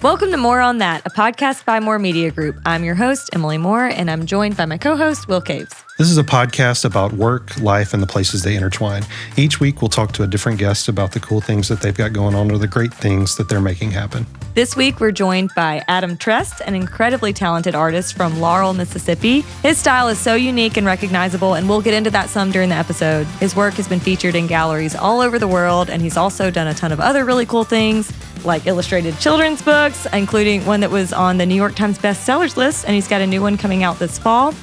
Welcome to More on That, a podcast by More Media Group. I'm your host, Emily Moore, and I'm joined by my co-host, Will Caves. This is a podcast about work, life, and the places they intertwine. Each week, we'll talk to a different guest about the cool things that they've got going on or the great things that they're making happen. This week, we're joined by Adam Trest, an incredibly talented artist from Laurel, Mississippi. His style is so unique and recognizable, and we'll get into that some during the episode. His work has been featured in galleries all over the world, and he's also done a ton of other really cool things, like illustrated children's books, including one that was on the New York Times bestsellers list, and he's got a new one coming out this fall.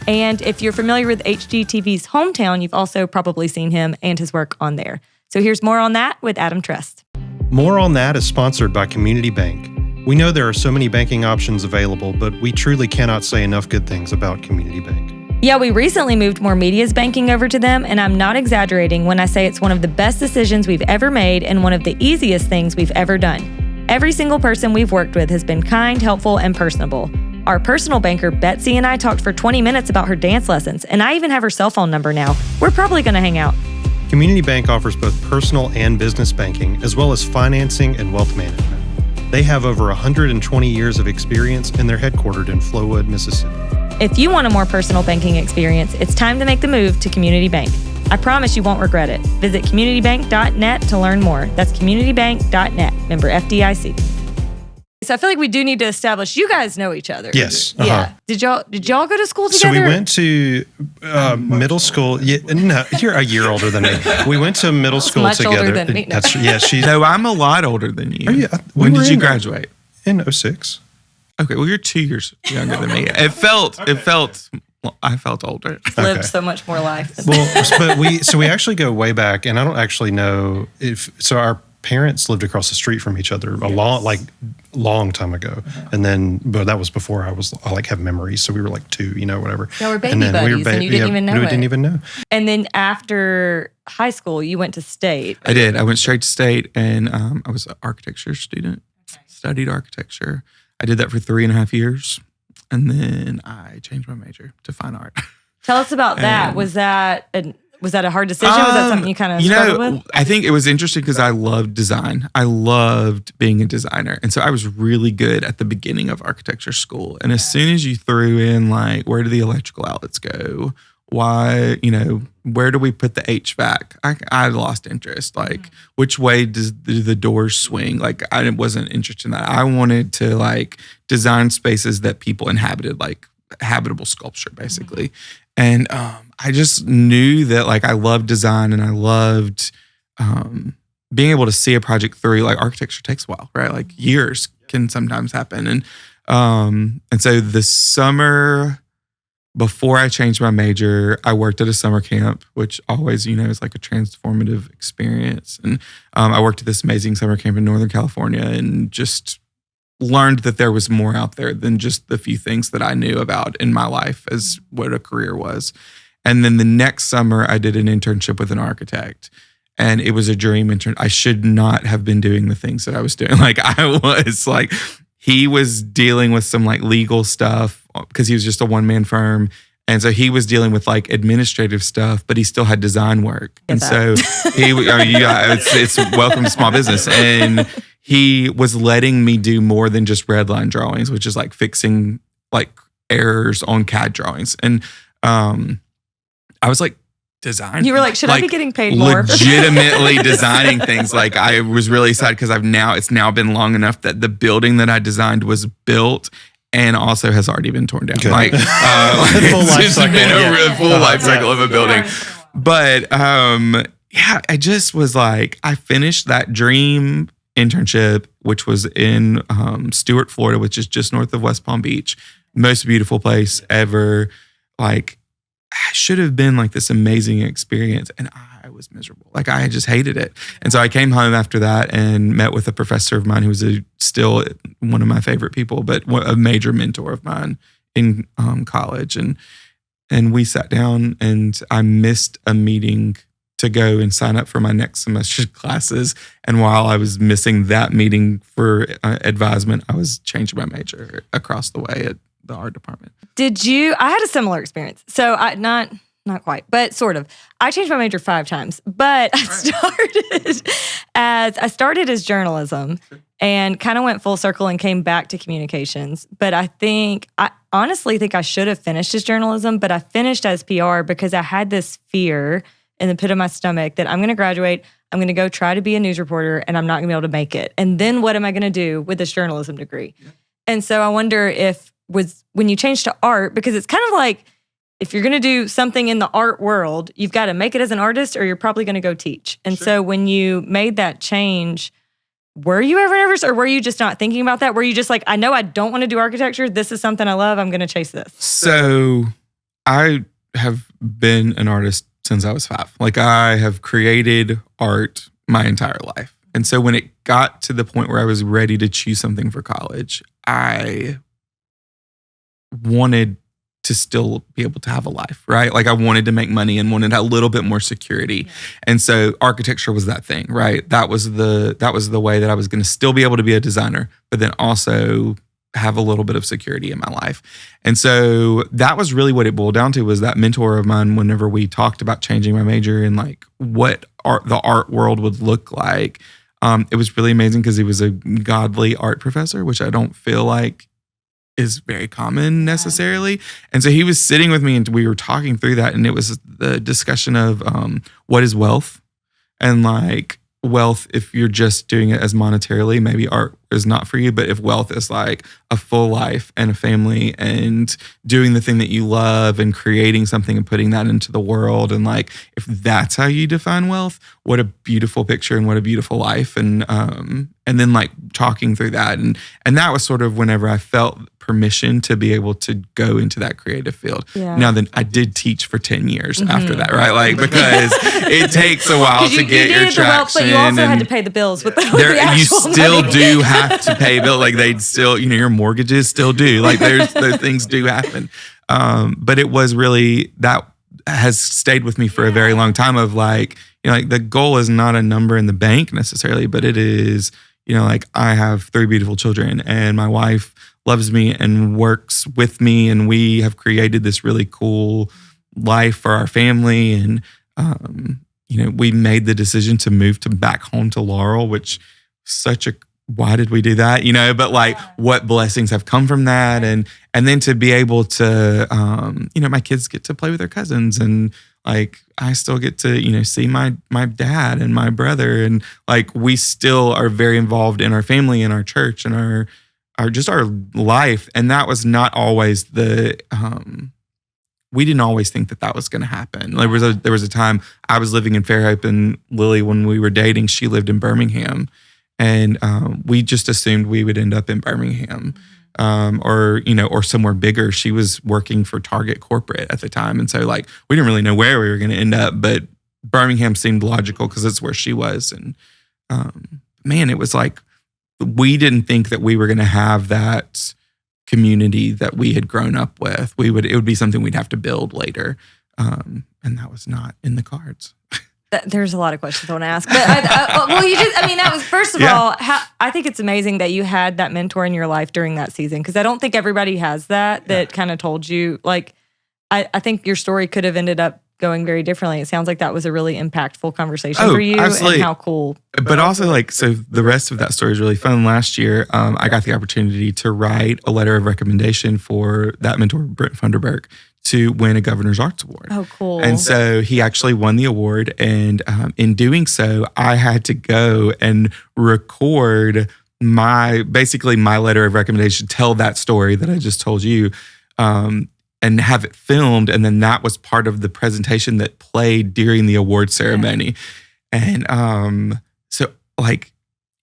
And if you're familiar with HGTV's Hometown, you've also probably seen him and his work on there. So here's More on That with Adam Trest. More on That is sponsored by Community Bank. We know there are so many banking options available, but we truly cannot say enough good things about Community Bank. Yeah, we recently moved More Media's banking over to them, and I'm not exaggerating when I say it's one of the best decisions we've ever made and one of the easiest things we've ever done. Every single person we've worked with has been kind, helpful, and personable. Our personal banker, Betsy, and I talked for 20 minutes about her dance lessons, and I even have her cell phone number now. We're probably going to hang out. Community Bank offers both personal and business banking, as well as financing and wealth management. They have over 120 years of experience, and they're headquartered in Flowood, Mississippi. If you want a more personal banking experience, it's time to make the move to Community Bank. I promise you won't regret it. Visit communitybank.net to learn more. That's communitybank.net, member FDIC. So I feel like we do need to establish you guys know each other. Yes. Yeah. Did y'all go to school together? So we went to middle school. Yeah, no, you're a year older than me. We went to middle school much together. Older than me. No. She's. No, I'm a lot older than you. Oh, yeah. When did you graduate? In 2006. Okay, well, you're 2 years younger than me. I felt older. Lived so much more life. Well, but we actually go way back, and I don't actually know if our parents lived across the street from each other long time ago, but that was before I have memories. So we were like 2, whatever. Y'all were baby buddies, and you didn't even know it. We didn't even know. And then after high school, you went to State. I did. I went straight to State, and I was an architecture student. Okay. Studied architecture. I did that for 3.5 years, and then I changed my major to fine art. Tell us about that. Was that a hard decision? Was that something you kind of struggled with? I think it was interesting because I loved design. I loved being a designer. And so I was really good at the beginning of architecture school. And as soon as you threw in where do the electrical outlets go? Why, where do we put the HVAC? I lost interest. Which way do the doors swing? I wasn't interested in that. I wanted to design spaces that people inhabited, habitable sculpture, basically. Mm-hmm. And I just knew that I loved design, and I loved being able to see a project through. Architecture takes a while, right? Years can sometimes happen. And so the summer before I changed my major, I worked at a summer camp, which always, is a transformative experience. And I worked at this amazing summer camp in Northern California, and just learned that there was more out there than just the few things that I knew about in my life as what a career was. And then the next summer, I did an internship with an architect, and it was a dream intern. I should not have been doing the things that I was doing. He was dealing with some legal stuff because he was just a one-man firm. And so he was dealing with administrative stuff, but he still had design work. And so it's welcome to small business. And he was letting me do more than just red line drawings, which is fixing errors on CAD drawings. And I was design. You were should I be getting paid more? Legitimately designing things. I was really excited because it's now been long enough that the building that I designed was built and also has already been torn down. Full life cycle of a building. But I just was I finished that dream internship, which was in Stuart, Florida, which is just north of West Palm Beach. Most beautiful place ever. I should have been this amazing experience, and I was miserable. I just hated it. And so I came home after that and met with a professor of mine who was still one of my favorite people, but a major mentor of mine in college. And we sat down, and I missed a meeting to go and sign up for my next semester's classes. And while I was missing that meeting for advisement, I was changing my major across the way at the art department. I had a similar experience. So not quite, but sort of. I changed my major 5 times, but I started as journalism. and kind of went full circle and came back to communications. But I honestly think I should have finished as journalism, but I finished as PR because I had this fear in the pit of my stomach that I'm going to graduate, I'm going to go try to be a news reporter, and I'm not going to be able to make it. And then what am I going to do with this journalism degree? Yeah. And so I wonder if when you change to art, because it's kind of like, if you're going to do something in the art world, you've got to make it as an artist or you're probably going to go teach. And so when you made that change, were you ever nervous or were you just not thinking about that? Were you just like, I know I don't want to do architecture. This is something I love. I'm going to chase this. So I have been an artist since I was 5. Like I have created art my entire life. And so when it got to the point where I was ready to choose something for college, I wanted to still be able to have a life, right? Like I wanted to make money and wanted a little bit more security. Yeah. And so architecture was that thing, right? That was the way that I was going to still be able to be a designer, but then also have a little bit of security in my life. And so that was really what it boiled down to, was that mentor of mine, whenever we talked about changing my major and like what the art world would look like, it was really amazing because he was a godly art professor, which I don't feel like is very common necessarily. And so he was sitting with me and we were talking through that, and it was the discussion of what is wealth, and like wealth, if you're just doing it as monetarily, maybe art is not for you. But if wealth is like a full life and a family and doing the thing that you love and creating something and putting that into the world, and like if that's how you define wealth, what a beautiful picture and what a beautiful life. And then like talking through that, and that was sort of whenever I felt permission to be able to go into that creative field. Yeah. Now then, I did teach for 10 years after that, right? Like because it takes a while to get your traction. Wealth, but you also had to pay the bills with the actual you still money. Do have to pay bills. Like they'd still, your mortgages still do. Like those things do happen. But it was really, that has stayed with me for a very long time of like, like the goal is not a number in the bank necessarily, but it is, like I have 3 beautiful children and my wife loves me and works with me, and we have created this really cool life for our family. And, we made the decision to move back home to Laurel, which why did we do that? But like what blessings have come from that. And then to be able to, my kids get to play with their cousins, and like I still get to, see my dad and my brother, and like we still are very involved in our family and our church and our life. And that was not always we didn't always think that was going to happen. Like there was a time I was living in Fairhope, and Lily, when we were dating, she lived in Birmingham, and we just assumed we would end up in Birmingham, or somewhere bigger. She was working for Target corporate at the time, and so like we didn't really know where we were going to end up, but Birmingham seemed logical because it's where she was. And man, it was like we didn't think that we were going to have that community that we had grown up with. It would be something we'd have to build later, and that was not in the cards. There's a lot of questions I want to ask, but that was, first of all, I think it's amazing that you had that mentor in your life during that season, because I don't think everybody has that kind of told you, like, I think your story could have ended up going very differently. It sounds like that was a really impactful conversation for you, absolutely. And how cool. But also so the rest of that story is really fun. Last year, I got the opportunity to write a letter of recommendation for that mentor, Brent Funderburk, to win a Governor's Arts Award. Oh, cool. And so he actually won the award. And in doing so, I had to go and record my letter of recommendation, tell that story that I just told you, and have it filmed. And then that was part of the presentation that played during the award ceremony. Yeah. And so like,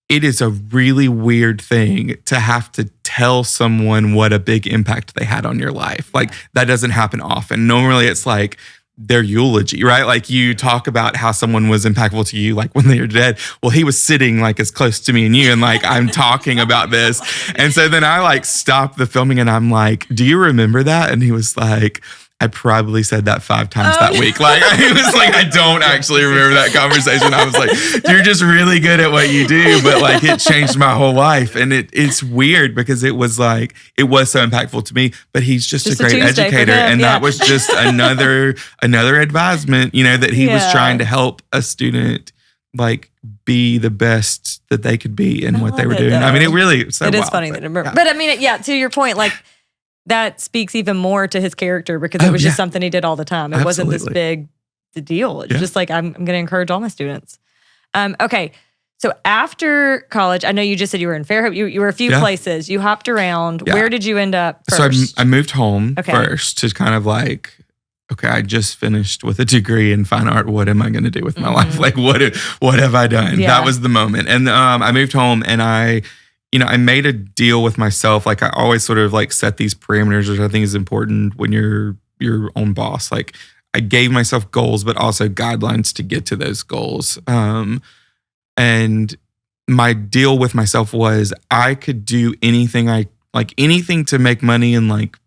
it is a really weird thing to have to tell someone what a big impact they had on your life. Like that doesn't happen often. Normally it's like their eulogy, right? Like you talk about how someone was impactful to you, like when they were dead. Well, he was sitting like as close to me and you, and like I'm talking about this. And so then I like stopped the filming and I'm like, do you remember that? And he was like, I probably said that 5 times that week. Like, he was like, I don't actually remember that conversation. I was like, you're just really good at what you do. But like, it changed my whole life. And it's weird because it was so impactful to me, but he's just a great educator. And that was just another advisement, that he was trying to help a student like be the best that they could be in what they were love it, doing. I though. mean, it really so It is wild, funny that but I mean, to your point, like that speaks even more to his character because it was just something he did all the time. It wasn't this big deal. It's just like, I'm going to encourage all my students. Okay. So after college, I know you just said you were in Fairhope. You were a few places. You hopped around. Yeah. Where did you end up first? So I moved home first to kind of like, okay, I just finished with a degree in fine art. What am I going to do with my life? Like, what have I done? Yeah. That was the moment. And I moved home and I made a deal with myself. Like I always sort of like set these parameters, which I think is important when you're your own boss. Like I gave myself goals, but also guidelines to get to those goals. And my deal with myself was I could do anything anything to make money and like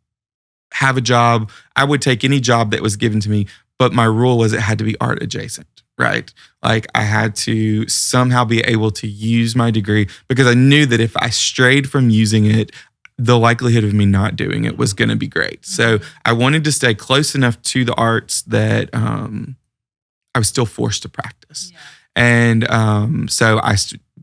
have a job. I would take any job that was given to me, but my rule was it had to be art adjacent, right? Like I had to somehow be able to use my degree because I knew that if I strayed from using it, the likelihood of me not doing it was going to be great. So I wanted to stay close enough to the arts that I was still forced to practice. Yeah. And so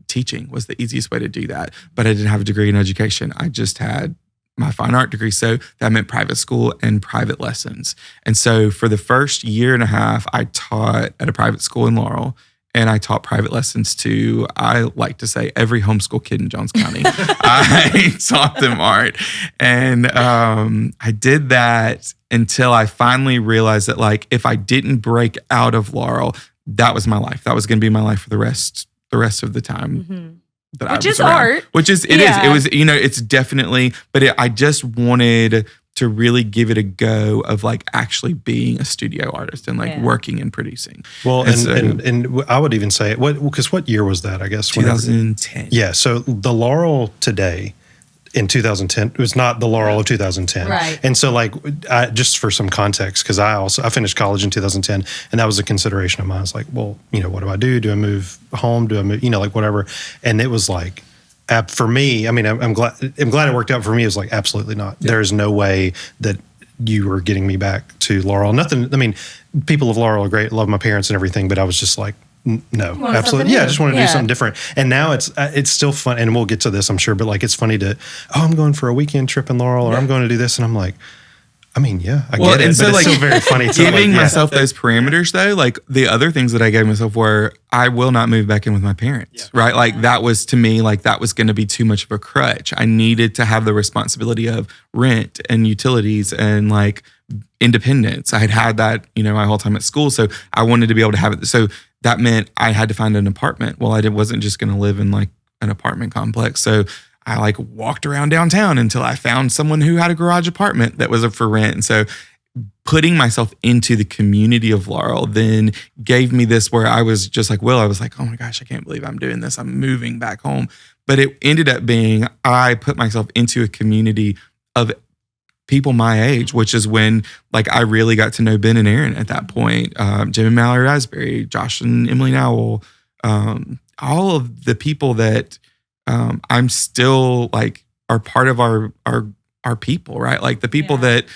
teaching was the easiest way to do that. But I didn't have a degree in education. I just had my fine art degree. So that meant private school and private lessons. And so for the first year and a half, I taught at a private school in Laurel. And I taught private lessons to, I like to say, every homeschool kid in Jones County. I taught them art. And I did that until I finally realized that, like, if I didn't break out of Laurel, that was my life. That was going to be my life for the rest of the time. That I was is around. art. Which is, it is. It was, it's definitely, but I just wanted to really give it a go of like actually being a studio artist and like working and producing. Well, and I would even say, what year was that, I guess? 2010. Yeah, so the Laurel today in 2010, it was not the Laurel of 2010. Right. And so like, just for some context, because I finished college in 2010 and that was a consideration of mine. I was like, well, what do I do? Do I move home? Do I move, like whatever. And it was like, for me, I mean, I'm glad it worked out for me. It was like, absolutely not. Yeah. There's no way that you were getting me back to Laurel. Nothing, I mean, people of Laurel are great, love my parents and everything, but I was just like, no, absolutely. Yeah, I just want to do something different. And now it's still fun. And we'll get to this, I'm sure, but like, it's funny I'm going for a weekend trip in Laurel or I'm going to do this. And I'm like, I mean, yeah, I get it, and so but like, it's still very funny. Giving myself those parameters though, like the other things that I gave myself were, I will not move back in with my parents, right? Like that was to me, like that was going to be too much of a crutch. I needed to have the responsibility of rent and utilities and like independence. I had that, my whole time at school. So I wanted to be able to have it. So that meant I had to find an apartment. Well, I wasn't just going to live in like an apartment complex. So I like walked around downtown until I found someone who had a garage apartment that was up for rent. And so putting myself into the community of Laurel then gave me this where I was just like, I was like, oh my gosh, I can't believe I'm doing this. I'm moving back home. But it ended up being, I put myself into a community of people my age, which is when like I really got to know Ben and Aaron at that point, Jim and Mallory Raspberry, Josh and Emily Nowell, all of the people that I'm still like are part of our people, right? Like the people that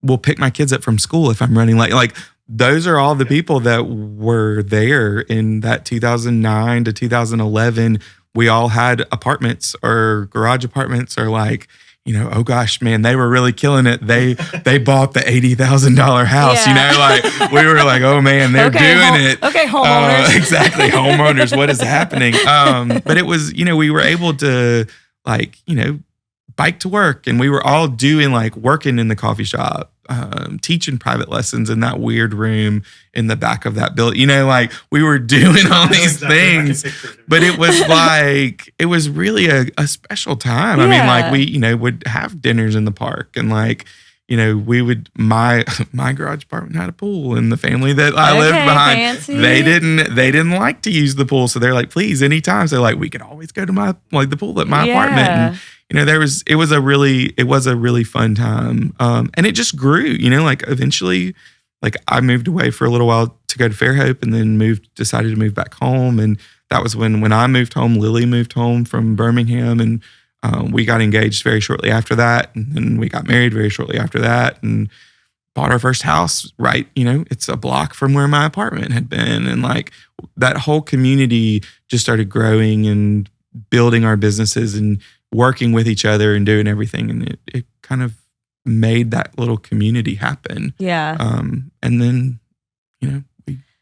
will pick my kids up from school if I'm running late. Like those are all the people that were there in that 2009 to 2011. We all had apartments or garage apartments or like, oh gosh, man, they were really killing it. They bought the $80,000 house, like we were like, oh man, they're doing it. Okay, homeowners. Exactly, homeowners, what is happening? But it was, we were able to like, bike to work and we were all doing like working in the coffee shop, teaching private lessons in that weird room in the back of that building, like we were doing all these things, but it was like, it was really a special time. I mean, like we, would have dinners in the park and like, we would, my garage apartment had a pool and the family that I lived behind, fancy. they didn't like to use the pool. So they're like, please, anytime. So like, we could always go to the pool at my apartment. And, it was a really fun time. And it just grew, like eventually, like I moved away for a little while to go to Fairhope and then decided to move back home. And that was when I moved home, Lily moved home from Birmingham and we got engaged very shortly after that. And then we got married very shortly after that. And bought our first house, right? It's a block from where my apartment had been. And like that whole community just started growing and building our businesses and working with each other and doing everything. And it kind of made that little community happen. Yeah. And then,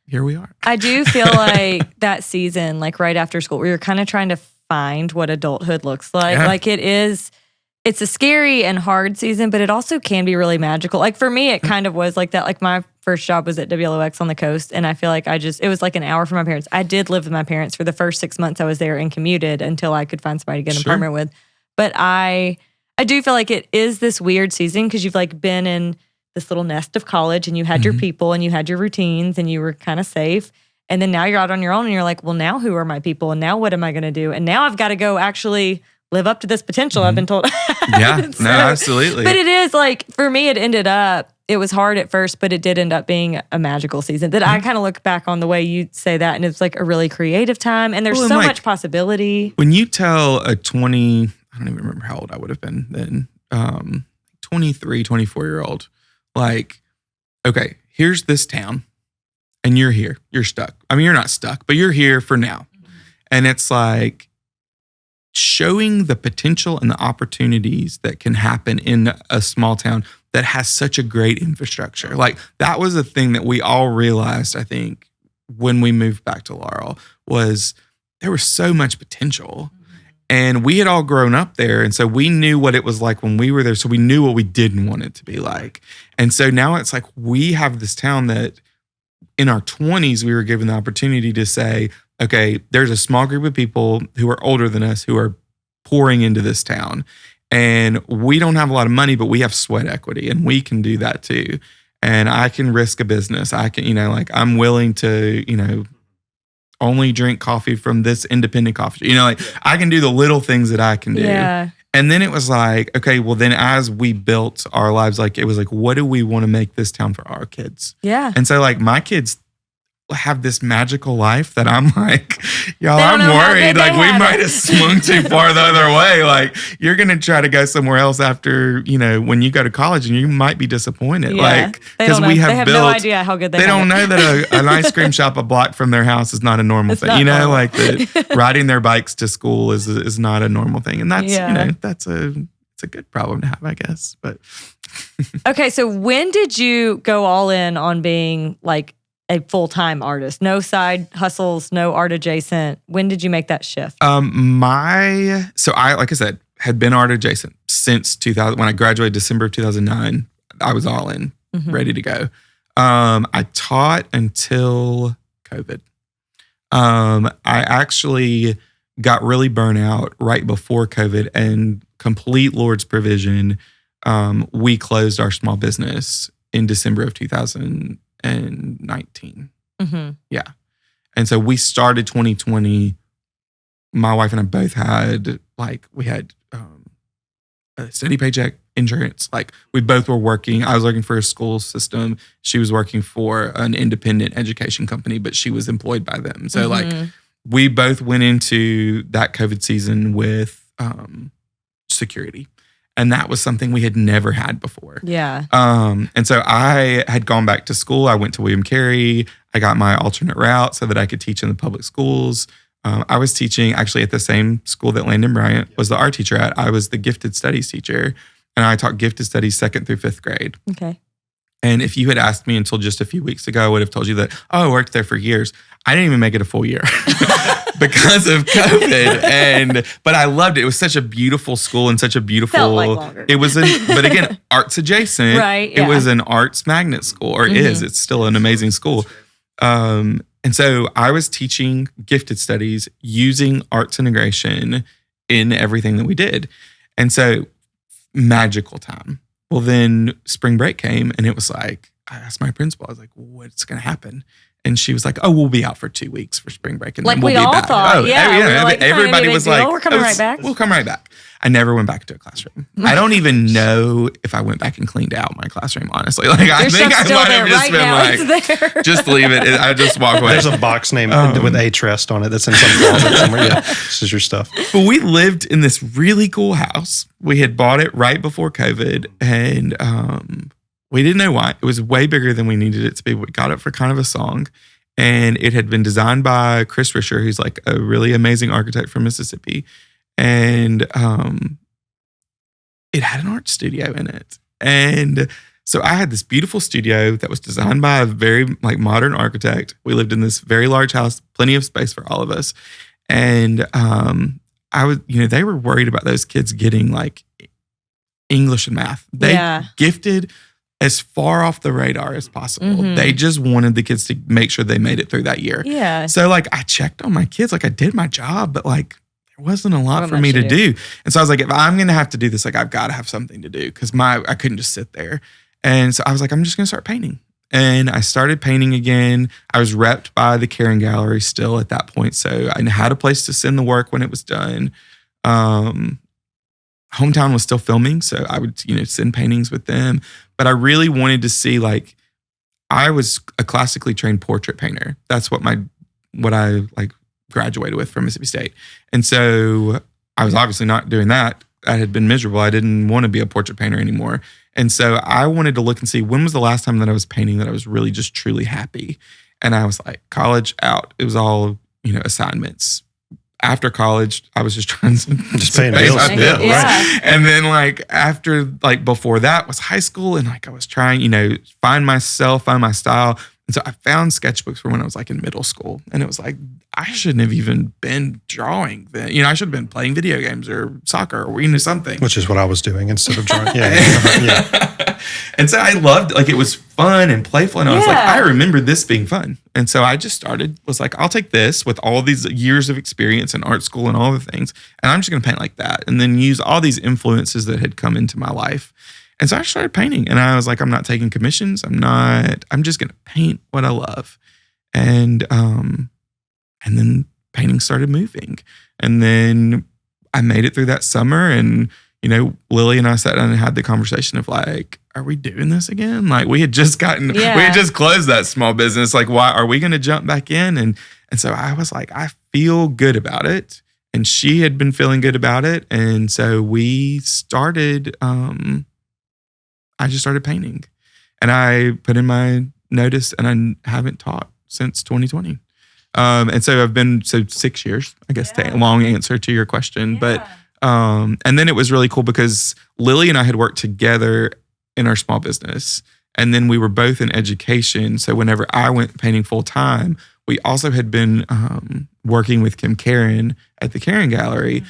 here we are. I do feel like that season, like right after school, where you're kind of trying to find what adulthood looks like. Yeah. Like it's a scary and hard season, but it also can be really magical. Like for me, it kind of was like that. Like my first job was at WLOX on the coast, and I feel like it was like an hour from my parents. I did live with my parents for the first 6 months I was there and commuted until I could find somebody to get an apartment with. But I do feel like it is this weird season because you've like been in this little nest of college and you had your people and you had your routines and you were kind of safe. And then now you're out on your own and you're like, well, now who are my people? And now what am I going to do? And now I've got to go actually live up to this potential I've been told. Yeah, no, absolutely. But it is like, for me, it was hard at first, but it did end up being a magical season that I kind of look back on the way you say that. And it's like a really creative time. And there's so much possibility. When you tell I don't even remember how old I would have been then, 23, 24-year-old, like, okay, here's this town and you're here. You're stuck. I mean, you're not stuck, but you're here for now. And it's like showing the potential and the opportunities that can happen in a small town that has such a great infrastructure. Like that was a thing that we all realized, I think, when we moved back to Laurel, was there was so much potential. And we had all grown up there. And so we knew what it was like when we were there. So we knew what we didn't want it to be like. And so now it's like we have this town that in our 20s, we were given the opportunity to say, okay, there's a small group of people who are older than us who are pouring into this town. And we don't have a lot of money, but we have sweat equity and we can do that too. And I can risk a business. I can, like I'm willing to, only drink coffee from this independent coffee. Like I can do the little things that I can do. Yeah. And then it was like, okay, well then as we built our lives, like it was like, what do we want to make this town for our kids? Yeah. And so like my kids have this magical life that I'm like, y'all, I'm know how worried. good Like they we have might it. have swung too far the other way. Like you're going to try to go somewhere else after, when you go to college and you might be disappointed. Yeah. Like, They don't know. we have They have built, no idea how good they don't have it. know that an ice cream shop a block from their house is not a normal It's thing. not normal. Like that riding their bikes to school is not a normal thing. And that's, Yeah. it's a good problem to have, I guess. But Okay, so when did you go all in on being like a full-time artist? No side hustles, no art adjacent. When did you make that shift? I, like I said, had been art adjacent since 2000. When I graduated December of 2009, I was all in, ready to go. I taught until COVID. I actually got really burnt out right before COVID, and complete Lord's provision, we closed our small business in December of 2019. Yeah. And so we started 2020. My wife and I both had a steady paycheck insurance. Like we both were working. I was working for a school system. She was working for an independent education company, but she was employed by them. So like we both went into that COVID season with security. And that was something we had never had before. Yeah. And so I had gone back to school. I went to William Carey. I got my alternate route so that I could teach in the public schools. I was teaching actually at the same school that Landon Bryant was the art teacher at. I was the gifted studies teacher. And I taught gifted studies 2nd through 5th grade. Okay. And if you had asked me until just a few weeks ago, I would have told you that, I worked there for years. I didn't even make it a full year because of COVID. But I loved it. It was such a beautiful school and such a beautiful. Felt like longer. It was, but again, arts adjacent. Right. It was an arts magnet school, or is. It's still an amazing school. And so I was teaching gifted studies using arts integration in everything that we did. And so magical time. Well, then spring break came and it was like, I asked my principal, I was like, what's going to happen? And she was like, oh, we'll be out for 2 weeks for spring break. And Like then we'll we be all back. thought, We were like, everybody was like, we're coming right back. We'll come right back. I never went back to a classroom. I don't even know if I went back and cleaned out my classroom, honestly. Like, I think I might have just been like, just leave it. I just walk away. There's a box name with a Trest on it that's in some closet somewhere. Yeah, this is your stuff. But we lived in this really cool house. We had bought it right before COVID, and we didn't know why. It was way bigger than we needed it to be. We got it for kind of a song. And it had been designed by Chris Risher, who's like a really amazing architect from Mississippi. And it had an art studio in it. And so I had this beautiful studio that was designed by a very like modern architect. We lived in this very large house, plenty of space for all of us. And I was, they were worried about those kids getting like English and math. They gifted as far off the radar as possible. Mm-hmm. They just wanted the kids to make sure they made it through that year. Yeah. So like I checked on my kids, like I did my job, but like there wasn't a lot for me to do. And so I was like, if I'm going to have to do this, like I've got to have something to do because I couldn't just sit there. And so I was like, I'm just going to start painting. And I started painting again. I was repped by the Caring Gallery still at that point. So I had a place to send the work when it was done. Hometown was still filming, so I would, send paintings with them. But I really wanted to see, like, I was a classically trained portrait painter. That's what I like graduated with from Mississippi State. And so I was obviously not doing that. I had been miserable. I didn't want to be a portrait painter anymore. And so I wanted to look and see when was the last time that I was painting that I was really just truly happy. And I was like, college out. It was all, assignments. After college, I was just trying to just paying bills. Yeah. And then before that was high school. And like I was trying, find myself, find my style. And so I found sketchbooks from when I was like in middle school. And it was like, I shouldn't have even been drawing then. I should have been playing video games or soccer or something. Which is what I was doing instead of drawing. Yeah. And so I loved, like, it was fun and playful. And I was like, I remember this being fun. And so I just was like, I'll take this with all these years of experience in art school and all the things. And I'm just going to paint like that. And then use all these influences that had come into my life. And so I started painting. And I was like, I'm not taking commissions. I'm just going to paint what I love. And then painting started moving. And then I made it through that summer. And, Lily and I sat down and had the conversation of like, are we doing this again? Like we had just we had just closed that small business. Like, why are we going to jump back in? And so I was like, I feel good about it. And she had been feeling good about it. And so we started, I just started painting. And I put in my notice and I haven't taught since 2020. And so I've been 6 years, I guess, long answer to your question. Yeah. But and then it was really cool because Lily and I had worked together in our small business. And then we were both in education. So whenever I went painting full time, we also had been working with Kim Karen at the Caring Gallery. Mm-hmm.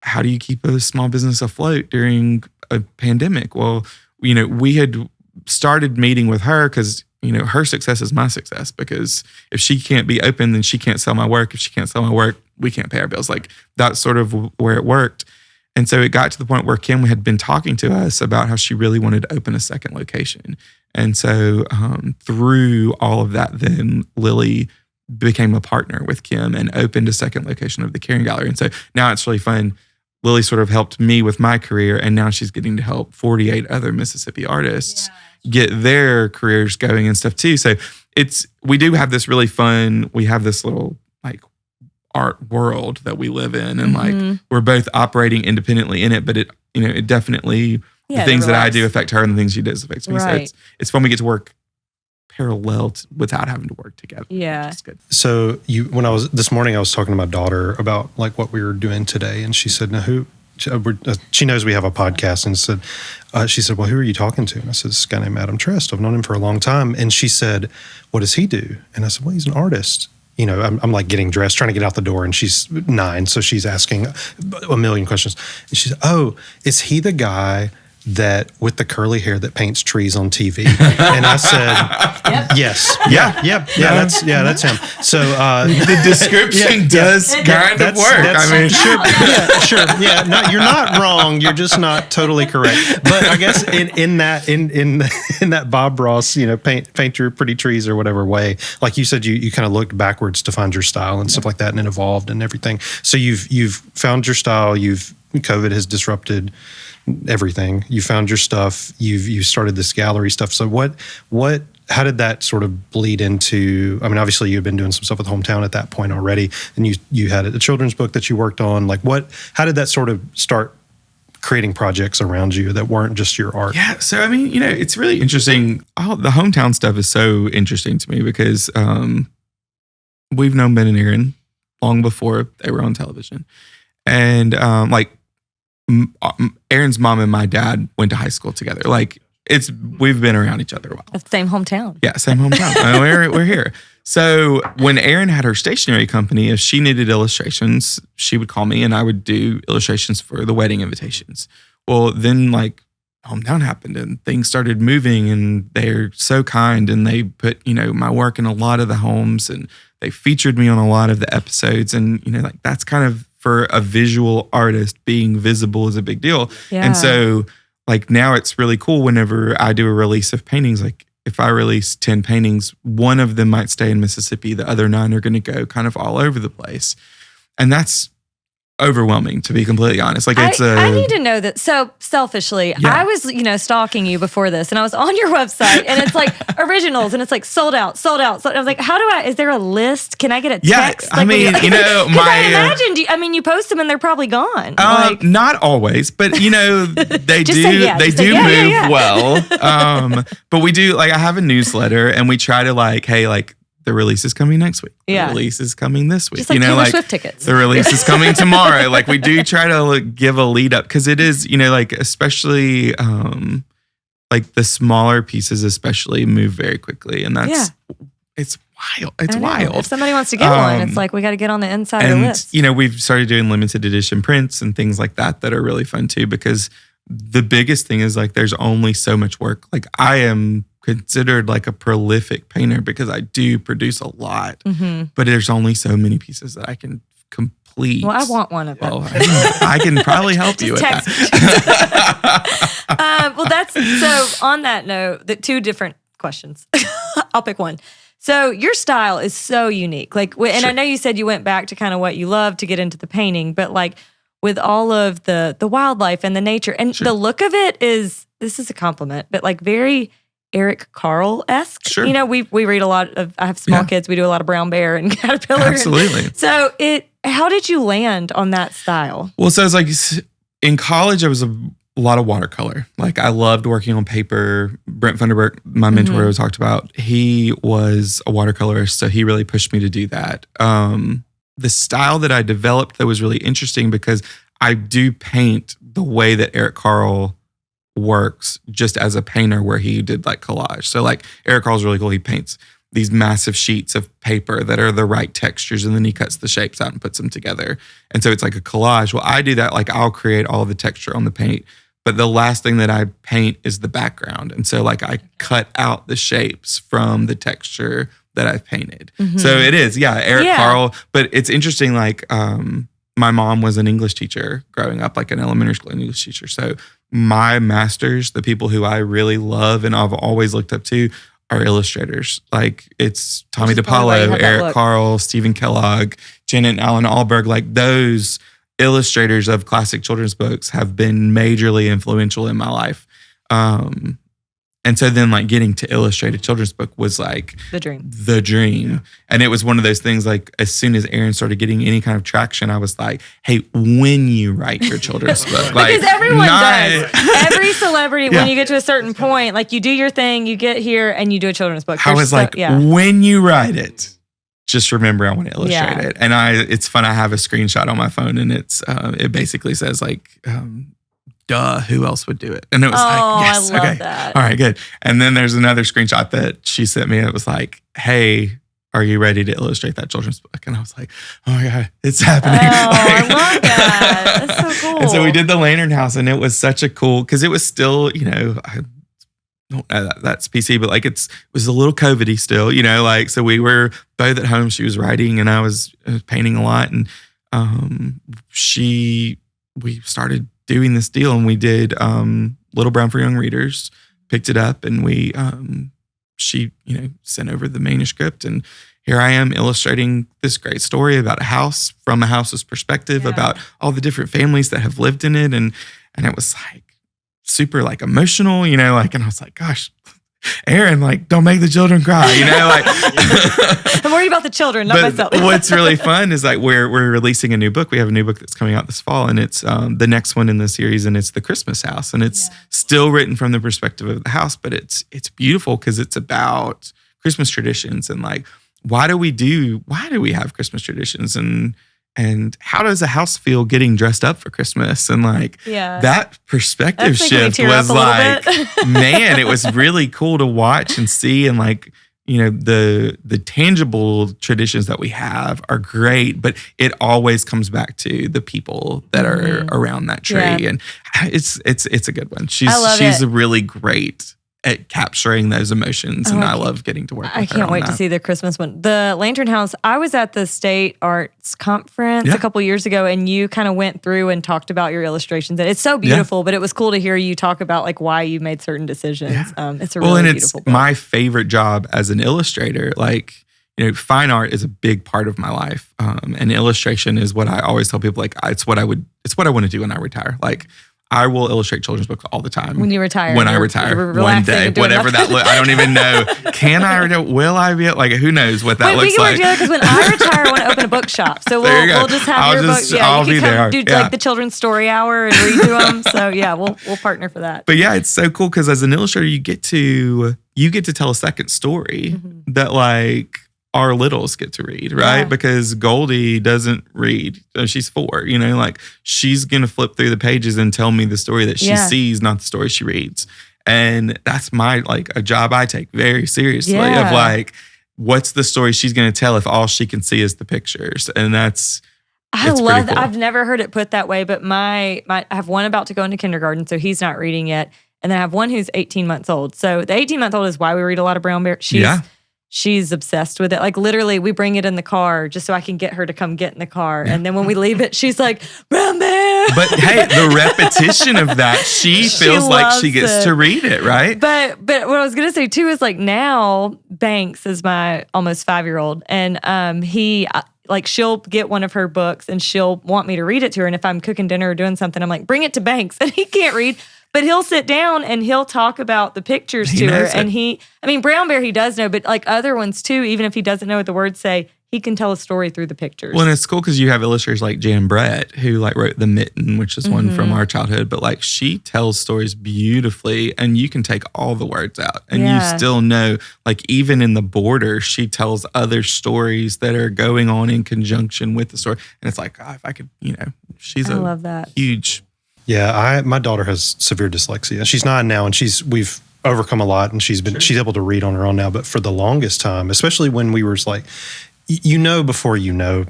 How do you keep a small business afloat during a pandemic? Well, we had started meeting with her because, her success is my success, because if she can't be open, then she can't sell my work. If she can't sell my work, we can't pay our bills. Like that's sort of where it worked. And so it got to the point where Kim had been talking to us about how she really wanted to open a second location. And so through all of that, then Lily became a partner with Kim and opened a second location of the Caring Gallery. And so now it's really fun. Lily sort of helped me with my career, and now she's getting to help 48 other Mississippi artists get their careers going and stuff too. So we do have this really fun, we have this little like art world that we live in, and like we're both operating independently in it, but it definitely, the things that I do affect her and the things she does affects me. Right. So it's fun we get to work parallel without having to work together. Yeah. Which is good. So this morning I was talking to my daughter about like what we were doing today, and she said, "Now she knows we have a podcast," and she said, "Well, who are you talking to?" And I said, "This guy named Adam Trest. I've known him for a long time." And she said, "What does he do?" And I said, "Well, he's an artist." I'm like getting dressed, trying to get out the door, and she's 9, so she's asking a million questions. And she said, "Oh, is he the guy that with the curly hair that paints trees on TV?" And I said, "Yes, that's him." So the description does kind of work. Sure. No, you're not wrong. You're just not totally correct. But I guess in that Bob Ross, paint your pretty trees or whatever way, like you said, you kind of looked backwards to find your style and stuff like that, and it evolved and everything. So you've found your style. COVID has disrupted everything. You found your stuff. You started this gallery stuff. So how did that sort of bleed into? I mean, obviously you had been doing some stuff with Hometown at that point already, and you had a children's book that you worked on. Like how did that sort of start creating projects around you that weren't just your art? Yeah. So, I mean, it's really interesting. The hometown stuff is so interesting to me because we've known Ben and Aaron long before they were on television. And Aaron's mom and my dad went to high school together. Like, we've been around each other a while. Same hometown. Yeah, same hometown. We're here. So when Erin had her stationery company, if she needed illustrations, she would call me and I would do illustrations for the wedding invitations. Well, then like hometown happened and things started moving, and they're so kind and they put, my work in a lot of the homes and they featured me on a lot of the episodes. And, like that's kind of, for a visual artist, being visible is a big deal. Yeah. And so like now it's really cool whenever I do a release of paintings, like if I release 10 paintings, one of them might stay in Mississippi. The other 9 are going to go kind of all over the place. And that's overwhelming, to be completely honest. Like I need to know that. So selfishly, Yeah. I was, stalking you before this, and I was on your website, and it's like originals, and it's like sold out. So I was like, is there a list? Can I get a text? Yeah, I mean, because I imagine, you post them and they're probably gone. Not always, but they Just say yeah, they just say do yeah, move yeah. well. But we do, like, I have a newsletter and we try to like, hey, like the release is coming next week. Yeah. The release is coming this week. Just like Taylor Swift tickets. The release is coming tomorrow. Like we do try to like, give a lead up, because it is, like especially like the smaller pieces especially move very quickly, and that's it's wild. It's wild. If somebody wants to get one, it's like we got to get on the inside of the list. We've started doing limited edition prints and things like that are really fun too, because the biggest thing is like there's only so much work. Like I am considered like a prolific painter because I do produce a lot, but there's only so many pieces that I can complete. Well, I want one of them. Well, I can probably help you with that. Well, so on that note, the 2 different questions. I'll pick one. So your style is so unique. Like, and Sure. I know you said you went back to kind of what you love to get into the painting, but like with all of the wildlife and the nature and Sure. the look of it this is a compliment, but like very Eric Carle-esque. Sure. We read a lot of, I have small kids, we do a lot of Brown Bear and Caterpillar. Absolutely. So how did you land on that style? Well, so it's like in college, I was a lot of watercolor. Like I loved working on paper. Brent Funderburk, my mentor, I talked about, he was a watercolorist, so he really pushed me to do that. The style that I developed that was really interesting because I do paint the way that Eric Carle works, just as a painter, where he did like collage. So like Eric Carle's really cool. He paints these massive sheets of paper that are the right textures, and then he cuts the shapes out and puts them together. And so it's like a collage. Well, I do that. Like I'll create all the texture on the paint, but the last thing that I paint is the background. And so like I cut out the shapes from the texture that I've painted. So it is, Eric Carle. But it's interesting, like my mom was an English teacher growing up, like an elementary school English teacher. So my masters, the people who I really love and I've always looked up to, are illustrators. Like it's Tommy DiPaolo, Eric Carle, Stephen Kellogg, Janet and Alan Alberg. Like those illustrators of classic children's books have been majorly influential in my life. And so then like getting to illustrate a children's book was like the dream. Yeah. And it was one of those things, like as soon as Aaron started getting any kind of traction, I was like, hey, when you write your children's book. Like, because everyone does. Every celebrity, when you get to a certain point, like you do your thing, you get here and you do a children's book. I was when you write it, just remember I want to illustrate it. And it's fun. I have a screenshot on my phone and it basically says like, duh, who else would do it? And it was like, yes, I love that. All right, good. And then there's another screenshot that she sent me. It was like, hey, are you ready to illustrate that children's book? And I was like, oh my God, it's happening. I love that. That's so cool. And so we did the Lantern House, and it was such a cool, because it was still, that's PC, but like it was a little COVID-y still, like, so we were both at home. She was writing and I was painting a lot. And we started doing this deal, and we did Little Brown for Young Readers, picked it up, and she sent over the manuscript, and here I am illustrating this great story about a house from a house's perspective, about all the different families that have lived in it, and it was like super like emotional, and I was like, gosh, Aaron, like, don't make the children cry, like. I'm worried about the children, not myself. What's really fun is like we're releasing a new book. We have a new book that's coming out this fall, and it's the next one in the series, and it's The Christmas House, and it's still written from the perspective of the house, but it's beautiful because it's about Christmas traditions and like why do we have Christmas traditions and how does a house feel getting dressed up for Christmas? And like that perspective shift was like, man, it was really cool to watch and see. And like, the tangible traditions that we have are great, but it always comes back to the people that are around that tree. Yeah. And it's a good one. She's really great at capturing those emotions, and I love getting to work with her. I can't wait to see the Christmas one. The Lantern House, I was at the State Arts Conference a couple years ago, and you kind of went through and talked about your illustrations. And it's so beautiful, but it was cool to hear you talk about like why you made certain decisions. Yeah. It's a really beautiful book. My favorite job as an illustrator. Like, fine art is a big part of my life, and illustration is what I always tell people. Like, it's what I want to do when I retire. Like, I will illustrate children's books all the time. When you retire. When I retire. One day. Whatever that looks I don't even know. Can I retire? Will I be? Like, who knows what that looks like? We can work together because when I retire, I want to open a bookshop. So we'll just have your book. Yeah, I'll you can come there. do like the children's story hour and read to them. So yeah, we'll partner for that. But yeah, it's so cool because as an illustrator, you get to tell a second story that like our littles get to read, right? Yeah. Because Goldie doesn't read. She's 4, like she's going to flip through the pages and tell me the story that she sees, not the story she reads. And that's a job I take very seriously of like, what's the story she's going to tell if all she can see is the pictures? And I love that. Cool. I've never heard it put that way, but I have one about to go into kindergarten, so he's not reading yet. And then I have one who's 18 months old. So the 18-month-old is why we read a lot of Brown Bear. She's obsessed with it. Like literally, we bring it in the car just so I can get her to come get in the car. Yeah. And then when we leave it, she's like, Brown Bear. But hey, the repetition of that, she feels like she gets to read it, right? But what I was going to say too is like now Banks is my almost 5-year-old. And she'll get one of her books and she'll want me to read it to her. And if I'm cooking dinner or doing something, I'm like, bring it to Banks. And he can't read. But he'll sit down and he'll talk about the pictures to her. And Brown Bear, he does know, but like other ones too, even if he doesn't know what the words say, he can tell a story through the pictures. Well, and it's cool because you have illustrators like Jan Brett, who like wrote The Mitten, which is one from our childhood, but like she tells stories beautifully and you can take all the words out and you still know, like even in The Border, she tells other stories that are going on in conjunction with the story. And it's like, if I could, she's I love that. Huge. Yeah, my daughter has severe dyslexia. She's 9 now, and we've overcome a lot, and she's able to read on her own now. But for the longest time, especially when we were like, before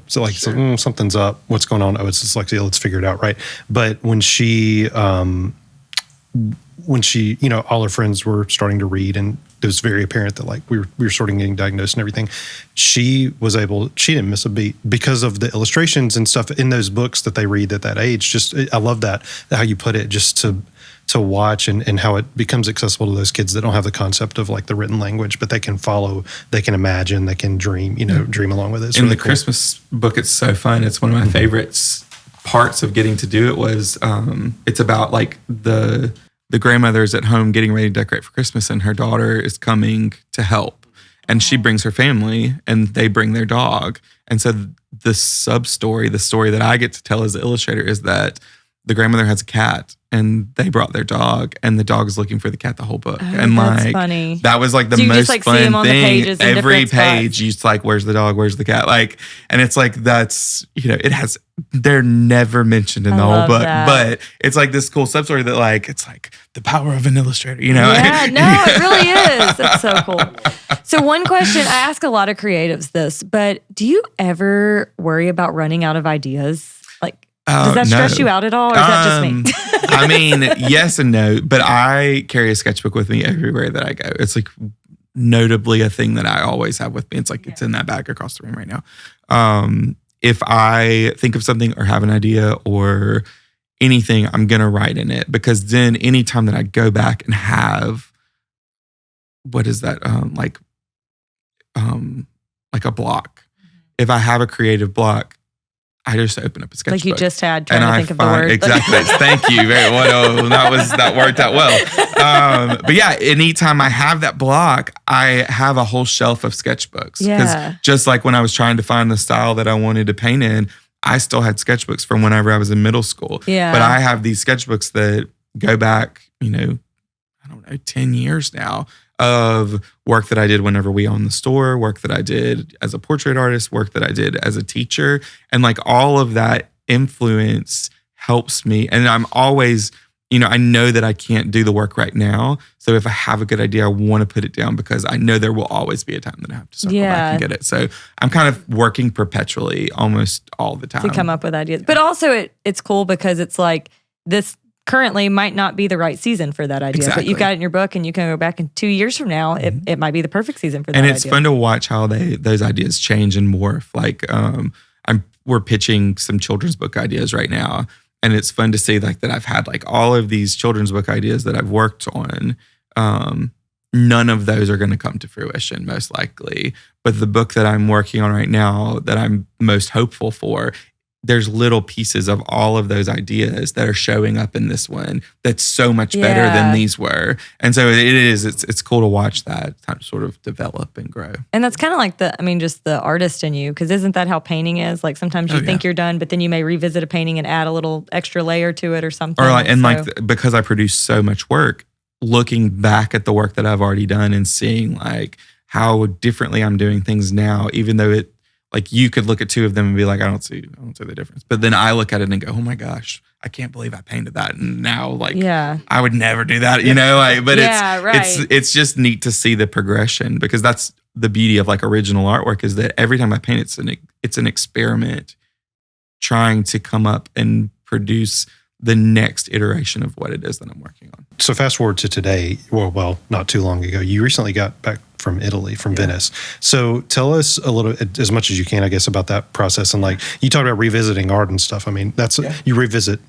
so like something's up, what's going on? Oh, it's dyslexia. Let's figure it out, right? But when she, all her friends were starting to read, and it was very apparent that like we were sort of getting diagnosed and everything. She didn't miss a beat because of the illustrations and stuff in those books that they read at that age. I love that how you put it, just to watch and how it becomes accessible to those kids that don't have the concept of like the written language, but they can follow, they can imagine, they can dream, dream along with it. It's in really the cool. Christmas book, it's so fun. It's one of my favorites parts of getting to do it was it's about like the grandmother's at home getting ready to decorate for Christmas and her daughter is coming to help. And she brings her family and they bring their dog. And so the sub-story, the story that I get to tell as the illustrator is that the grandmother has a cat and they brought their dog and the dog is looking for the cat the whole book. And that's like, funny. That was like the so most just, like, fun see him on thing. The pages in every page, spots. you just like, where's the dog? Where's the cat? Like, and it's like, they're never mentioned in the whole book, but it's like this cool sub story that like, it's like the power of an illustrator, Yeah, no, it really is. That's so cool. So one question, I ask a lot of creatives this, but do you ever worry about running out of ideas? Like, does that stress you out at all, or is that just me? I mean, yes and no, but I carry a sketchbook with me everywhere that I go. It's like notably a thing that I always have with me. It's like it's in that bag across the room right now. If I think of something or have an idea or anything, I'm going to write in it, because then anytime that I go back and have, what is that? Like a block. If I have a creative block, I just open up a sketchbook. Like you just had trying to think of the word. Exactly. Thank you. That worked out well. But yeah, anytime I have that block, I have a whole shelf of sketchbooks. Yeah. Just like when I was trying to find the style that I wanted to paint in, I still had sketchbooks from whenever I was in middle school. Yeah. But I have these sketchbooks that go back, 10 years now of work that I did whenever we owned the store, work that I did as a portrait artist, work that I did as a teacher. And like all of that influence helps me. And I'm always, I know that I can't do the work right now. So if I have a good idea, I want to put it down because I know there will always be a time that I have to circle back and get it. So I'm kind of working perpetually almost all the time. To come up with ideas. But also it's cool because it's like this currently might not be the right season for that idea. Exactly. But you've got it in your book and you can go back in 2 years from now, it might be the perfect season for that idea. idea. And it's fun to watch how those ideas change and morph. Like we're pitching some children's book ideas right now. And it's fun to see like that I've had like all of these children's book ideas that I've worked on. None of those are going to come to fruition most likely. But the book that I'm working on right now that I'm most hopeful for, there's little pieces of all of those ideas that are showing up in this one that's so much better than these were. And so it's cool to watch that sort of develop and grow. And that's kind of like just the artist in you, because isn't that how painting is? Like sometimes you think you're done, but then you may revisit a painting and add a little extra layer to it or something. Or because I produce so much work, looking back at the work that I've already done and seeing like how differently I'm doing things now, even though like you could look at two of them and be like, I don't see the difference. But then I look at it and go, oh my gosh, I can't believe I painted that. And now I would never do that, but it's just neat to see the progression, because that's the beauty of like original artwork, is that every time I paint, it's an experiment trying to come up and produce the next iteration of what it is that I'm working on. So fast forward to today, well, not too long ago, you recently got back from Italy, from Venice. So tell us a little, as much as you can, I guess, about that process. And like you talked about revisiting art and stuff. I mean, you revisit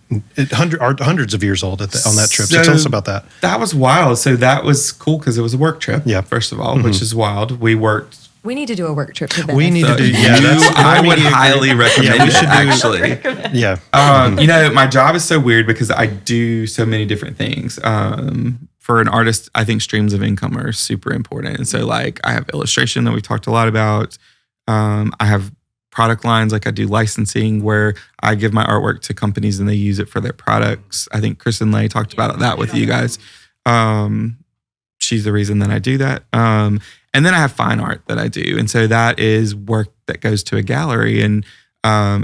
hundreds of years old on that trip. So tell us about that. That was wild. So that was cool because it was a work trip. Yeah. First of all, which is wild. We worked. We need to do a work trip to Venice. We need to do. I would highly recommend it, actually. Yeah. My job is so weird because I do so many different things. For an artist, I think streams of income are super important. And so like I have illustration that we've talked a lot about. I have product lines, like I do licensing where I give my artwork to companies and they use it for their products. I think Kristen Lay talked about that with you guys. She's the reason that I do that. And then I have fine art that I do. And so that is work that goes to a gallery, and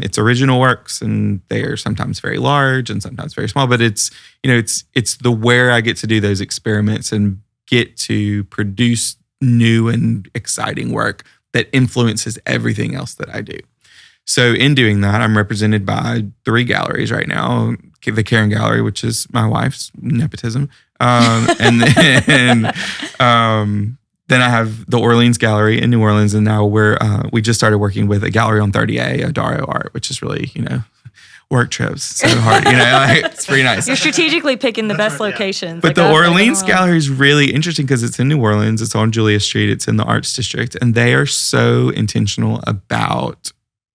it's original works, and they are sometimes very large and sometimes very small, but it's the where I get to do those experiments and get to produce new and exciting work that influences everything else that I do. So in doing that, I'm represented by 3 galleries right now. The Karen Gallery, which is my wife's nepotism. And then I have the Orleans Gallery in New Orleans, and now we just started working with a gallery on 30A, Adaro Art, which is really, work trips so hard. It's pretty nice. You're strategically picking the best locations. But the Orleans Gallery is really interesting because it's in New Orleans. It's on Julia Street. It's in the Arts District, and they are so intentional about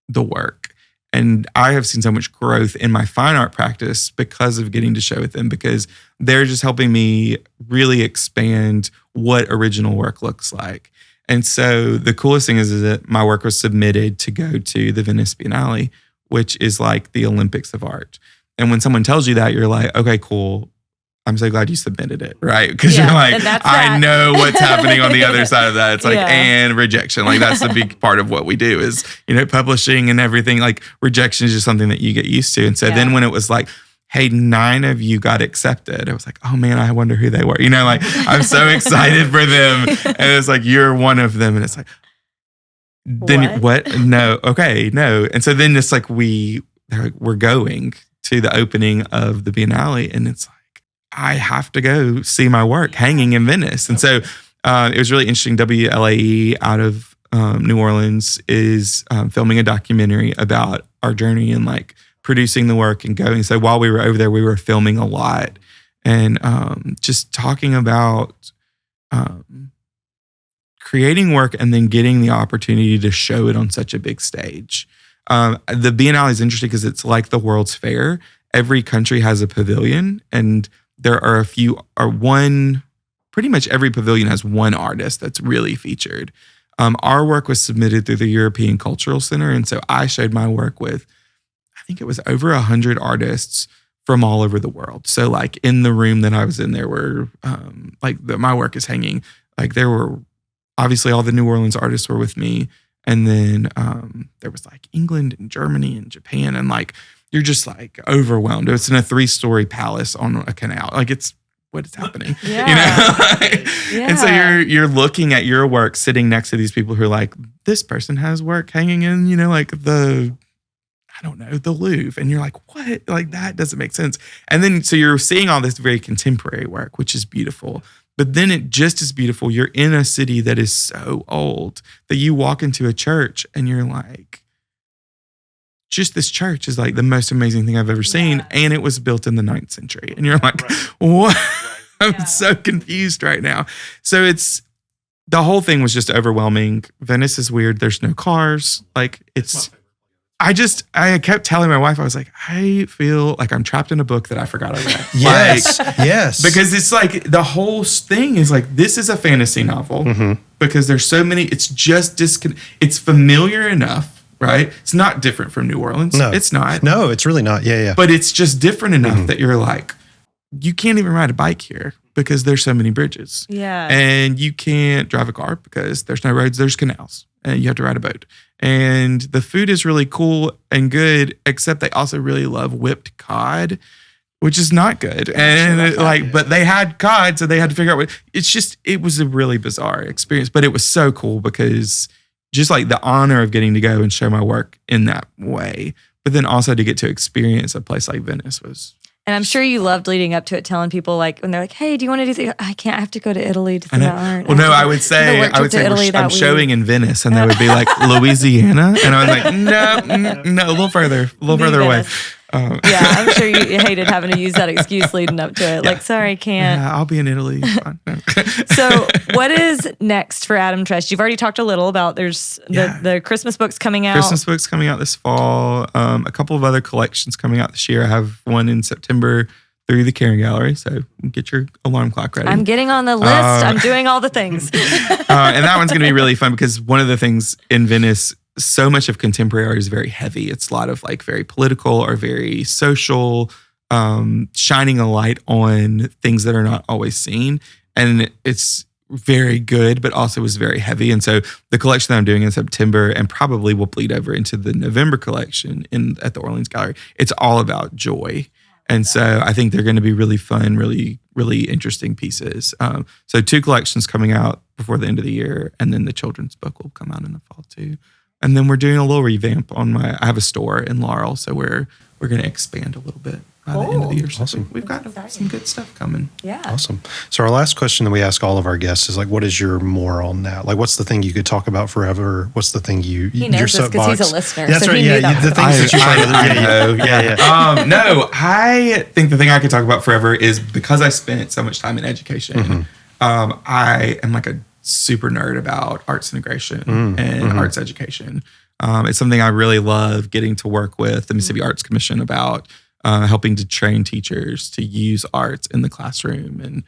the work. And I have seen so much growth in my fine art practice because of getting to show with them, because they're just helping me really expand what original work looks like. And so the coolest thing is that my work was submitted to go to the Venice Biennale, which is like the Olympics of art. And when someone tells you that, you're like, okay, cool. I'm so glad you submitted it, right? Because you're like, I know what's happening on the other side of that. It's like, and rejection. Like that's a big part of what we do is, publishing and everything. Like rejection is just something that you get used to. And so then when it was like, hey, 9 of you got accepted, I was like, oh man, I wonder who they were. I'm so excited for them. And it's like, you're one of them. And it's like, then what? No. Okay, no. And so then it's like, we're going to the opening of the Biennale, and it's like, I have to go see my work hanging in Venice. And so it was really interesting. WLAE out of New Orleans is filming a documentary about our journey and like producing the work and going. So while we were over there, we were filming a lot and just talking about creating work and then getting the opportunity to show it on such a big stage. The Biennale is interesting because it's like the World's Fair. Every country has a pavilion, and there are pretty much every pavilion has one artist that's really featured. Our work was submitted through the European Cultural Center. And so I showed my work with, I think it was over 100 artists from all over the world. So like in the room that I was in, there were my work is hanging. Like there were obviously all the New Orleans artists were with me. And then there was like England and Germany and Japan. And like, you're just like overwhelmed. It's in a 3-story palace on a canal. Like what is happening? And so you're looking at your work sitting next to these people who are like, this person has work hanging in, like the Louvre. And you're like, what? Like that doesn't make sense. And then, so you're seeing all this very contemporary work, which is beautiful. But then it just as beautiful, you're in a city that is so old that you walk into a church and you're like, just this church is like the most amazing thing I've ever seen. And it was built in the 9th century. And you're like, what? I'm so confused right now. So the whole thing was just overwhelming. Venice is weird. There's no cars. Like I kept telling my wife, I was like, I feel like I'm trapped in a book that I forgot I read. Yes. Yes. Because it's like the whole thing is like, this is a fantasy novel because there's so many, it's just it's familiar enough. Right? It's not different from New Orleans. No, it's not. No, it's really not. Yeah. But it's just different enough that you're like, you can't even ride a bike here because there's so many bridges. Yeah. And you can't drive a car because there's no roads, there's canals, and you have to ride a boat. And the food is really cool and good, except they also really love whipped cod, which is not good. And but they had cod, so they had to figure out it was a really bizarre experience, but it was so cool because just like the honor of getting to go and show my work in that way, but then also to get to experience a place like Venice was. And I'm sure you loved leading up to it, telling people like, when they're like, hey, do you want to do this? I can't, I have to go to Italy to see that art. Well, no, I would say I'm showing in Venice, and they would be like, Louisiana. And I was like, no, a little further away. Yeah, I'm sure you hated having to use that excuse leading up to it. Yeah. Like, sorry, can't. Yeah, I'll be in Italy. So what is next for Adam Trest? You've already talked a little about there's the Christmas books coming out. Christmas books coming out this fall. A couple of other collections coming out this year. I have one in September through the Caring Gallery. So get your alarm clock ready. I'm getting on the list. I'm doing all the things. And that one's going to be really fun because one of the things in Venice, so much of contemporary art is very heavy. It's a lot of like very political or very social, shining a light on things that are not always seen. And it's very good, but also was very heavy. And so the collection that I'm doing in September and probably will bleed over into the November collection at the Orleans Gallery, it's all about joy. And so I think they're going to be really fun, really, really interesting pieces. So 2 collections coming out before the end of the year, and then the children's book will come out in the fall too. And then we're doing a little revamp I have a store in Laurel, so we're going to expand a little bit by the end of the year. So awesome. We've got some good stuff coming. Yeah. Awesome. So our last question that we ask all of our guests is like, what is your moral on that? Like, what's the thing you could talk about forever? What's the thing he knows this because he's a listener. That's so right. Yeah. The things that you find. Yeah. No, I think the thing I could talk about forever is because I spent so much time in education. I am like a super nerd about arts integration and arts education. It's something I really love getting to work with the Mississippi Arts Commission about helping to train teachers to use arts in the classroom. And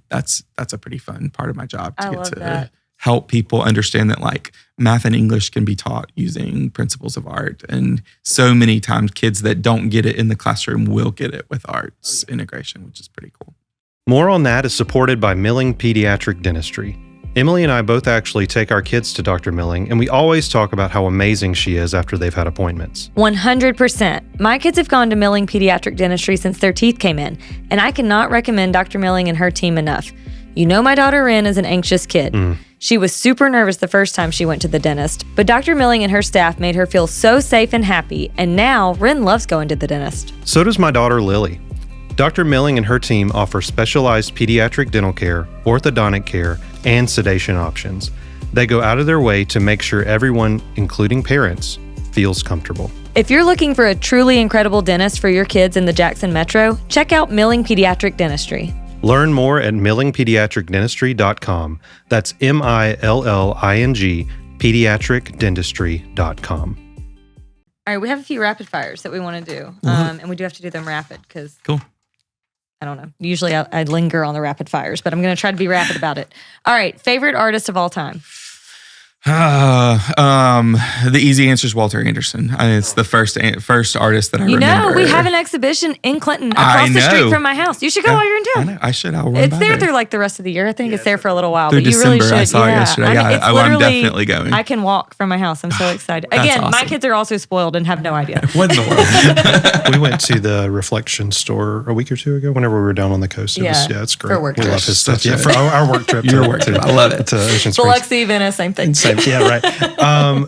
that's a pretty fun part of my job to get to help people understand that like math and English can be taught using principles of art. And so many times kids that don't get it in the classroom will get it with arts integration, which is pretty cool. More on that is supported by Milling Pediatric Dentistry. Emily and I both actually take our kids to Dr. Milling, and we always talk about how amazing she is after they've had appointments. 100%. My kids have gone to Milling Pediatric Dentistry since their teeth came in, and I cannot recommend Dr. Milling and her team enough. You know my daughter Ren is an anxious kid. She was super nervous the first time she went to the dentist, but Dr. Milling and her staff made her feel so safe and happy, and now Ren loves going to the dentist. So does my daughter Lily. Dr. Milling and her team offer specialized pediatric dental care, orthodontic care, and sedation options. They go out of their way to make sure everyone, including parents, feels comfortable. If you're looking for a truly incredible dentist for your kids in the Jackson Metro, check out Milling Pediatric Dentistry. Learn more at millingpediatricdentistry.com. That's MILLING pediatricdentistry.com. All right, we have a few rapid fires that we want to do, and we do have to do them rapid because Cool. I don't know. Usually I linger on the rapid fires, but I'm going to try to be rapid about it. All right. Favorite artist of all time? The easy answer is Walter Anderson. It's the first artist that I remember. We have an exhibition in Clinton across the street from my house. You should go while you're in town. I know. I should. I'll run It's by there through like the rest of the year. I think it's there for a little while. Through But you December, really should. I saw it yesterday. I'm definitely going. I can walk from my house. I'm so excited. Again, awesome. my kids are also spoiled and have no idea. What in the world? We went to the Reflection store a week or two ago whenever we were down on the coast. It's great. For work we trip. love his stuff. Yeah, for our work trip. Your work trip. I love it. To Ocean Springs. Biloxi, Venice, same thing. Same. Yeah, right.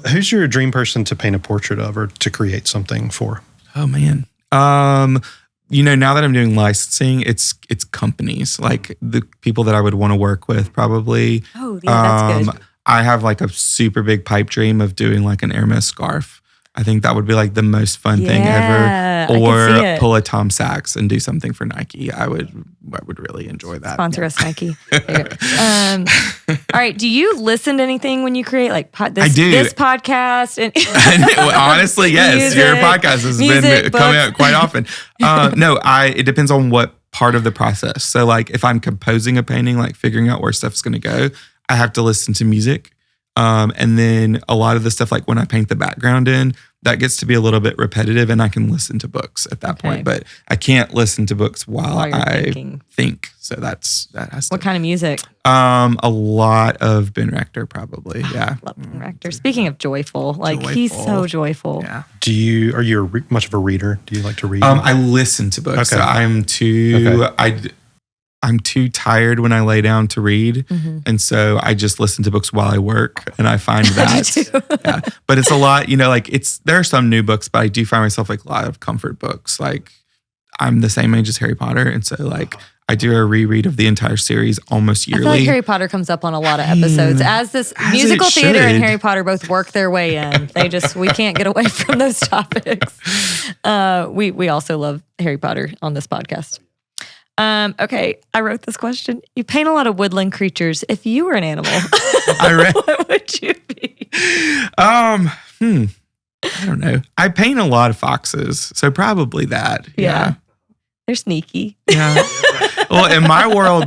Who's your dream person to paint a portrait of or to create something for? Oh man. Now that I'm doing licensing, it's companies, like the people that I would want to work with probably. Oh, yeah, that's good. I have like a super big pipe dream of doing like an Hermes scarf. I think that would be like the most fun thing ever. Or pull a Tom Sachs and do something for Nike. I would really enjoy that. Sponsor us, Nike. All right. Do you listen to anything when you create like this podcast? And honestly, yes. Music, your podcast has been coming out quite often. It depends on what part of the process. So like if I'm composing a painting, like figuring out where stuff's going to go, I have to listen to music. And then a lot of the stuff, like when I paint the background in, that gets to be a little bit repetitive and I can listen to books at that point, but I can't listen to books while I think. So that has to. What kind of music? A lot of Ben Rector, probably. Yeah. Love Ben Rector. Speaking of joyful, he's so joyful. Yeah. Are you much of a reader? Do you like to read? I listen to books. Okay. So I'm too tired when I lay down to read. Mm-hmm. And so I just listen to books while I work. And I find that. Yeah. But it's a lot, there are some new books, but I do find myself like a lot of comfort books. Like I'm the same age as Harry Potter. And so like I do a reread of the entire series almost yearly. I feel like Harry Potter comes up on a lot of episodes. As musical theater and Harry Potter both work their way in. We can't get away from those topics. We also love Harry Potter on this podcast. Okay, I wrote this question. You paint a lot of woodland creatures. If you were an animal, what would you be? I don't know. I paint a lot of foxes, so probably that. Yeah. They're sneaky. Yeah. Well, in my world,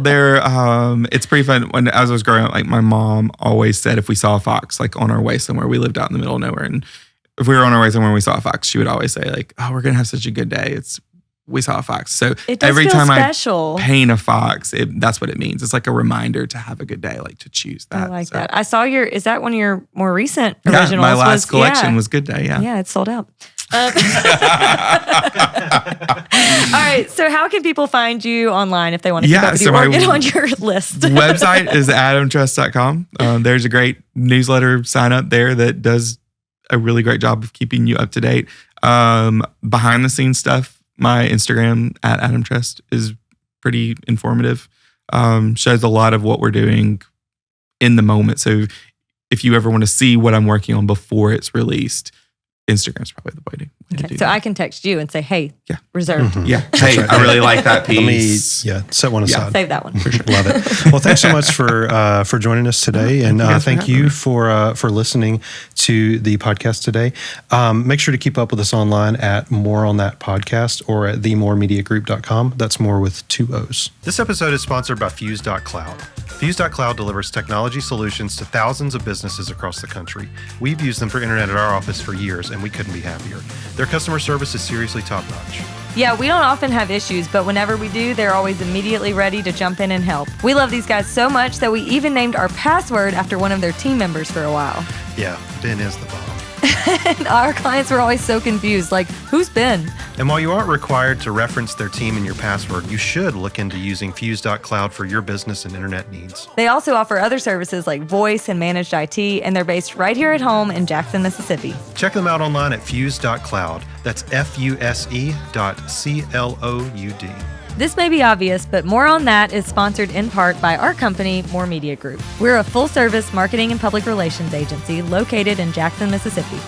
it's pretty fun. When as I was growing up, like my mom always said, if we saw a fox, like on our way somewhere, we lived out in the middle of nowhere, and if we were on our way somewhere and we saw a fox, she would always say, like, "Oh, we're gonna have such a good day." We saw a fox. So every time special. I paint a fox, that's what it means. It's like a reminder to have a good day, like to choose that. I like that. I saw is that one of your more recent originals? My last collection was Good Day, yeah. Yeah, it's sold out. All right, so how can people find you online if they want to keep up with you or get on your list? Website is adamtrest.com. There's a great newsletter sign up there that does a really great job of keeping you up to date. Behind the scenes stuff, my Instagram at Adam Trest is pretty informative. Shows a lot of what we're doing in the moment. So if you ever want to see what I'm working on before it's released, Instagram's probably the way to do so that. I can text you and say, hey, reserved. Mm-hmm. Yeah. Hey, I really like that piece. Set one aside. Save that one. For sure. Love it. Well, thanks so much for joining us today. And thank you for listening to the podcast today. Make sure to keep up with us online at More on That Podcast or at themoremediagroup.com. That's more with 2 O's. This episode is sponsored by Fuse.cloud. Fuse.cloud delivers technology solutions to thousands of businesses across the country. We've used them for internet at our office for years, and we couldn't be happier. Their customer service is seriously top-notch. Yeah, we don't often have issues, but whenever we do, they're always immediately ready to jump in and help. We love these guys so much that we even named our password after one of their team members for a while. Yeah, Ben is the bomb. And our clients were always so confused, like, who's Ben? And while you aren't required to reference their team in your password, you should look into using Fuse.cloud for your business and internet needs. They also offer other services like voice and managed IT, and they're based right here at home in Jackson, Mississippi. Check them out online at Fuse.cloud. That's FUSE.CLOUD. This may be obvious, but More on That is sponsored in part by our company, More Media Group. We're a full-service marketing and public relations agency located in Jackson, Mississippi.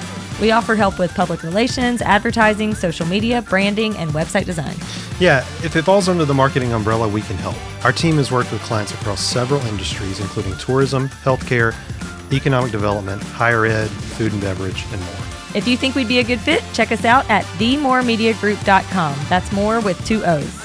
We offer help with public relations, advertising, social media, branding, and website design. Yeah, if it falls under the marketing umbrella, we can help. Our team has worked with clients across several industries, including tourism, healthcare, economic development, higher ed, food and beverage, and more. If you think we'd be a good fit, check us out at themoremediagroup.com. That's more with 2 O's.